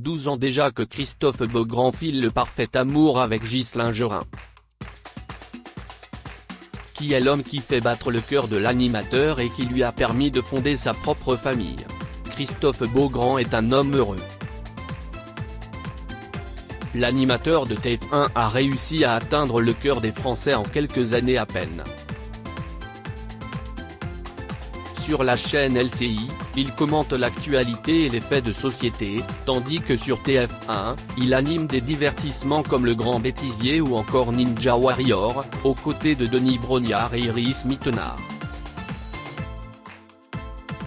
12 ans déjà que Christophe Beaugrand file le parfait amour avec Ghislain Gerin. Qui est l'homme qui fait battre le cœur de l'animateur et qui lui a permis de fonder sa propre famille. Christophe Beaugrand est un homme heureux. L'animateur de TF1 a réussi à atteindre le cœur des Français en quelques années à peine. Sur la chaîne LCI, il commente l'actualité et les faits de société, tandis que sur TF1, il anime des divertissements comme Le Grand Bêtisier ou encore Ninja Warrior, aux côtés de Denis Brognard et Iris Mittenard.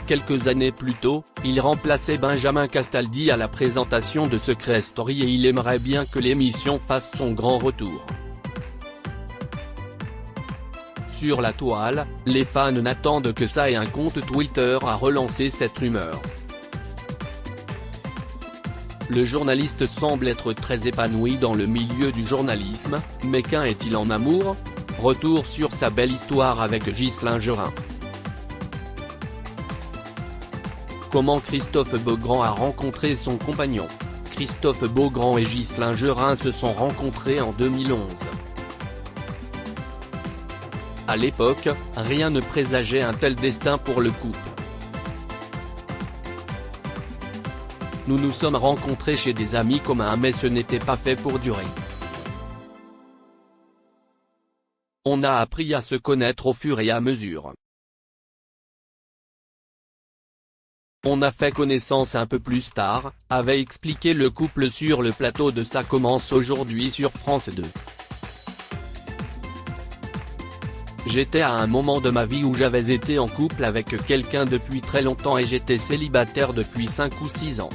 Quelques années plus tôt, il remplaçait Benjamin Castaldi à la présentation de Secret Story et il aimerait bien que l'émission fasse son grand retour. Sur la toile, les fans n'attendent que ça et un compte Twitter a relancé cette rumeur. Le journaliste semble être très épanoui dans le milieu du journalisme, mais qu'en est-il en amour? Retour sur sa belle histoire avec Ghislain Gerin. Comment Christophe Beaugrand a rencontré son compagnon? Christophe Beaugrand et Ghislain Gerin se sont rencontrés en 2011. À l'époque, rien ne présageait un tel destin pour le couple. Nous nous sommes rencontrés chez des amis communs mais ce n'était pas fait pour durer. On a appris à se connaître au fur et à mesure. On a fait connaissance un peu plus tard, avait expliqué le couple sur le plateau de Ça commence aujourd'hui sur France 2. J'étais à un moment de ma vie où j'avais été en couple avec quelqu'un depuis très longtemps et j'étais célibataire depuis 5 ou 6 ans.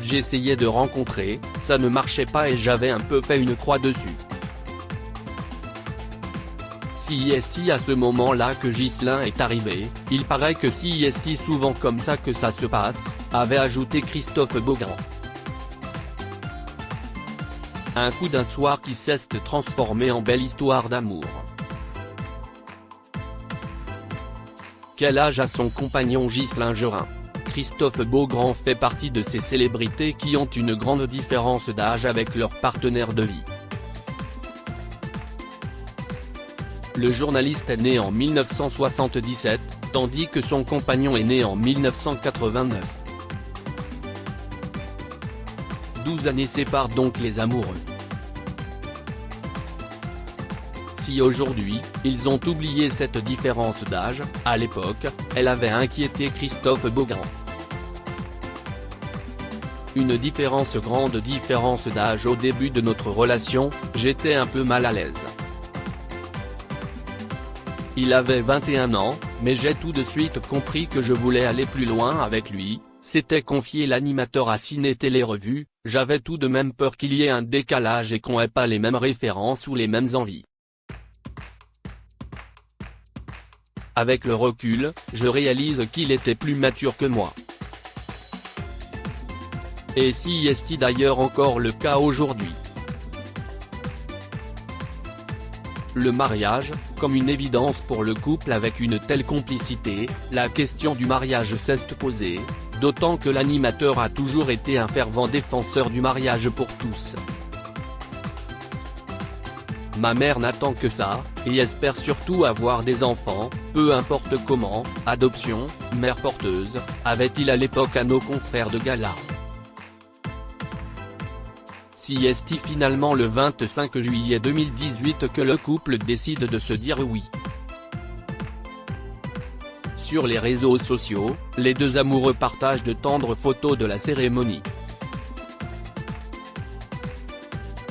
J'essayais de rencontrer, ça ne marchait pas et j'avais un peu fait une croix dessus. C'est à ce moment-là que Ghislain est arrivé, il paraît que c'est souvent comme ça que ça se passe, avait ajouté Christophe Beaugrand. Un coup d'un soir qui s'est transformé en belle histoire d'amour. Quel âge a son compagnon Ghislain Gerin? Christophe Beaugrand fait partie de ces célébrités qui ont une grande différence d'âge avec leur partenaire de vie. Le journaliste est né en 1977, tandis que son compagnon est né en 1989. 12 années séparent donc les amoureux. Si aujourd'hui, ils ont oublié cette différence d'âge, à l'époque, elle avait inquiété Christophe Beaugrand. Une grande différence d'âge au début de notre relation, j'étais un peu mal à l'aise. Il avait 21 ans, mais j'ai tout de suite compris que je voulais aller plus loin avec lui, s'était confié l'animateur à Ciné Télé Revue, j'avais tout de même peur qu'il y ait un décalage et qu'on n'ait pas les mêmes références ou les mêmes envies. Avec le recul, je réalise qu'il était plus mature que moi. Et c'est d'ailleurs encore le cas aujourd'hui. Le mariage, comme une évidence pour le couple avec une telle complicité, la question du mariage s'est posée, d'autant que l'animateur a toujours été un fervent défenseur du mariage pour tous. Ma mère n'attend que ça, et espère surtout avoir des enfants, peu importe comment, adoption, mère porteuse, avait-il à l'époque à nos confrères de gala. C'est finalement le 25 juillet 2018 que le couple décide de se dire oui. Sur les réseaux sociaux, les deux amoureux partagent de tendres photos de la cérémonie.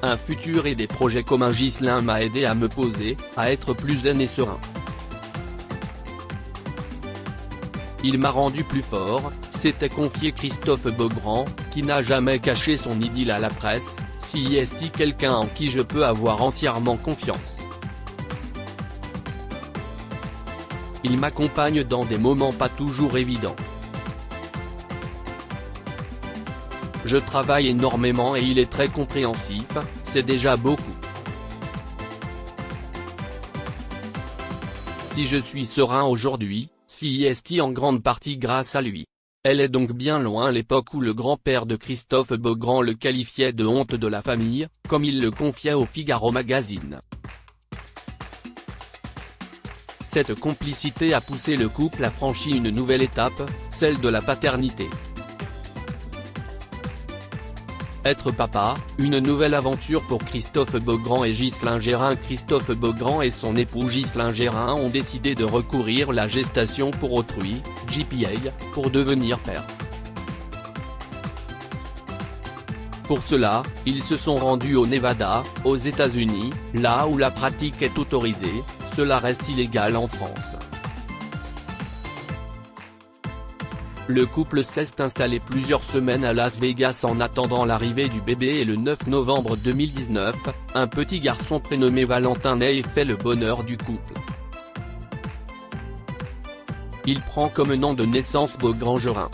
Un futur et des projets communs. Ghislain m'a aidé à me poser, à être plus zen et serein. Il m'a rendu plus fort, s'était confié Christophe Beaugrand, qui n'a jamais caché son idylle à la presse, c'est quelqu'un en qui je peux avoir entièrement confiance. Il m'accompagne dans des moments pas toujours évidents. Je travaille énormément et il est très compréhensif, c'est déjà beaucoup. Si je suis serein aujourd'hui, c'est en grande partie grâce à lui. Elle est donc bien loin l'époque où le grand-père de Christophe Beaugrand le qualifiait de honte de la famille, comme il le confiait au Figaro Magazine. Cette complicité a poussé le couple à franchir une nouvelle étape, celle de la paternité. Être papa, une nouvelle aventure pour Christophe Beaugrand et Ghislain Gérin. Christophe Beaugrand et son époux Ghislain Gérin ont décidé de recourir à la gestation pour autrui, GPA, pour devenir père. Pour cela, ils se sont rendus au Nevada, aux États-Unis, là où la pratique est autorisée, cela reste illégal en France. Le couple s'est installé plusieurs semaines à Las Vegas en attendant l'arrivée du bébé et le 9 novembre 2019, un petit garçon prénommé Valentin naît et fait le bonheur du couple. Il prend comme nom de naissance Beaugrand-Gérin.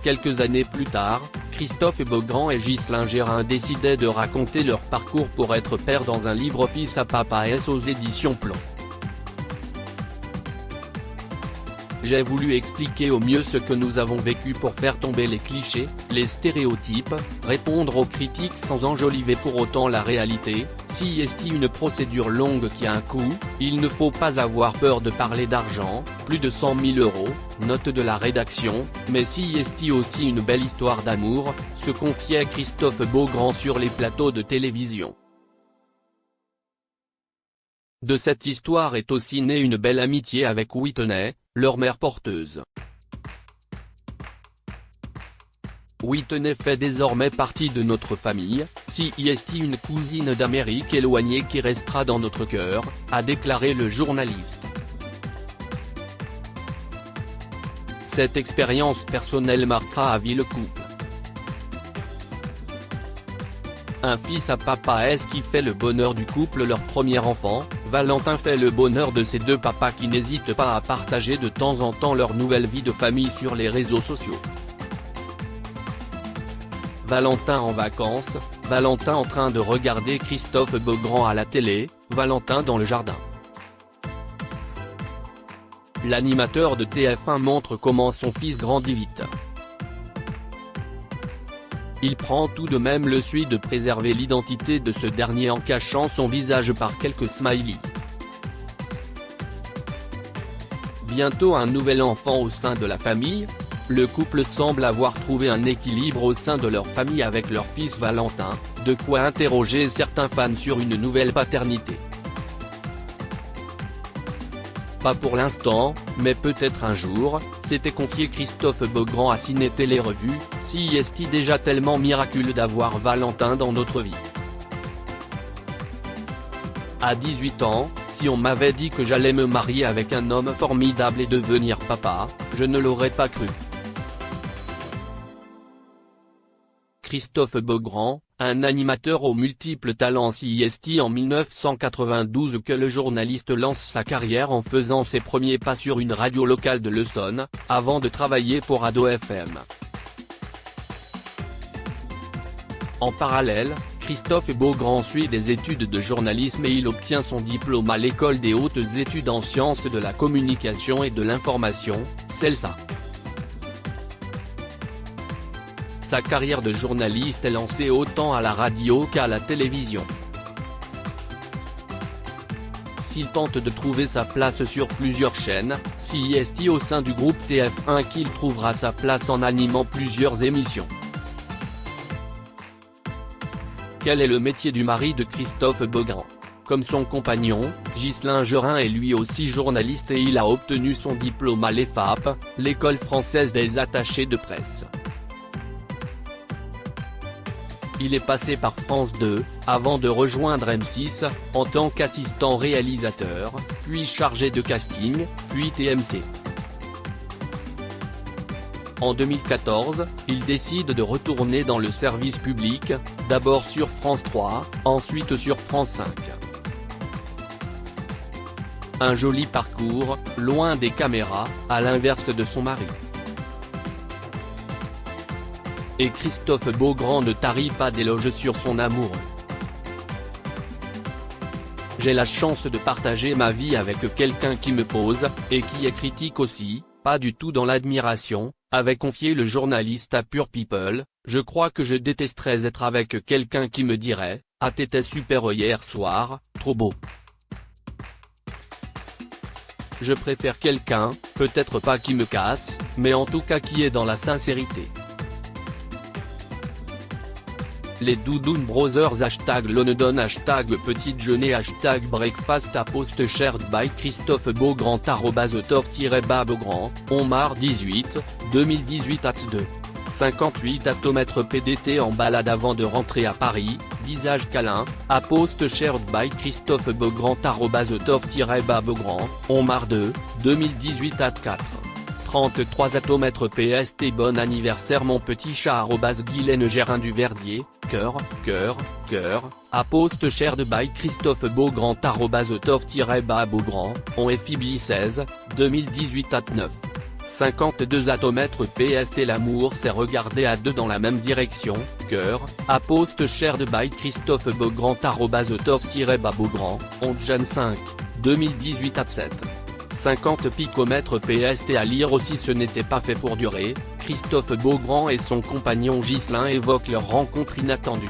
Quelques années plus tard, Christophe Beaugrand et Ghislain Gérin décidaient de raconter leur parcours pour être père dans un livre Fils à Papa S aux éditions Plomb. J'ai voulu expliquer au mieux ce que nous avons vécu pour faire tomber les clichés, les stéréotypes, répondre aux critiques sans enjoliver pour autant la réalité. Si est une procédure longue qui a un coût, il ne faut pas avoir peur de parler d'argent, plus de 100 000 €, note de la rédaction, mais si est aussi une belle histoire d'amour, se confiait Christophe Beaugrand sur les plateaux de télévision. De cette histoire est aussi née une belle amitié avec Whitney, leur mère porteuse. Whitney fait désormais partie de notre famille, si est une cousine d'Amérique éloignée qui restera dans notre cœur, a déclaré le journaliste. Cette expérience personnelle marquera à vie le couple. Un fils à Papa S qui fait le bonheur du couple. Leur premier enfant, Valentin, fait le bonheur de ces deux papas qui n'hésitent pas à partager de temps en temps leur nouvelle vie de famille sur les réseaux sociaux. Valentin en vacances, Valentin en train de regarder Christophe Beaugrand à la télé, Valentin dans le jardin. L'animateur de TF1 montre comment son fils grandit vite. Il prend tout de même le soin de préserver l'identité de ce dernier en cachant son visage par quelques smileys. Bientôt un nouvel enfant au sein de la famille, le couple semble avoir trouvé un équilibre au sein de leur famille avec leur fils Valentin, de quoi interroger certains fans sur une nouvelle paternité. Pas pour l'instant, mais peut-être un jour, s'était confié Christophe Beaugrand à Ciné Télé Revue. Si est déjà tellement miraculeux d'avoir Valentin dans notre vie. À 18 ans, si on m'avait dit que j'allais me marier avec un homme formidable et devenir papa, je ne l'aurais pas cru. Christophe Beaugrand, un animateur aux multiples talents. C'est en 1992 que le journaliste lance sa carrière en faisant ses premiers pas sur une radio locale de l'Essonne, avant de travailler pour Ado FM. En parallèle, Christophe Beaugrand suit des études de journalisme et il obtient son diplôme à l'École des hautes études en sciences de la communication et de l'information, CELSA. Sa carrière de journaliste est lancée autant à la radio qu'à la télévision. S'il tente de trouver sa place sur plusieurs chaînes, c'est au sein du groupe TF1 qu'il trouvera sa place en animant plusieurs émissions. Quel est le métier du mari de Christophe Beaugrand? Comme son compagnon, Ghislain Gérin est lui aussi journaliste et il a obtenu son diplôme à l'EFAP, l'École française des attachés de presse. Il est passé par France 2, avant de rejoindre M6, en tant qu'assistant réalisateur, puis chargé de casting, puis TMC. En 2014, il décide de retourner dans le service public, d'abord sur France 3, ensuite sur France 5. Un joli parcours, loin des caméras, à l'inverse de son mari. Et Christophe Beaugrand ne tarit pas d'éloges sur son amoureux. J'ai la chance de partager ma vie avec quelqu'un qui me pose, et qui est critique aussi, pas du tout dans l'admiration, avait confié le journaliste à Pure People. Je crois que je détesterais être avec quelqu'un qui me dirait « Ah t'étais super hier soir, trop beau ». Je préfère quelqu'un, peut-être pas qui me casse, mais en tout cas qui est dans la sincérité. Les Doudoune Brothers #Lonedon #Petit Déjeuner #Breakfast à post shared by Christophe Beaugrand @Toff-Babogrand, on mar 18, 2018 at 2. 58 atomètres PDT en balade avant de rentrer à Paris, visage câlin, à post shared by Christophe Beaugrand @Toff-Babogrand, on mar 2, 2018 at 4. 33 atomètres PST bon anniversaire mon petit chat @Guylaine Gérin du Verdier, cœur, à post shared by Christophe Beaugrand @Toff-Babogrand, on FIBI 16, 2018 at 9. 52 atomètres PST l'amour s'est regardé à deux dans la même direction, cœur, à post shared by Christophe Beaugrand @Toff-Babogrand, on Jeanne 5, 2018 at 7. 50 picomètres PST à lire aussi ce n'était pas fait pour durer, Christophe Beaugrand et son compagnon Ghislain évoquent leur rencontre inattendue.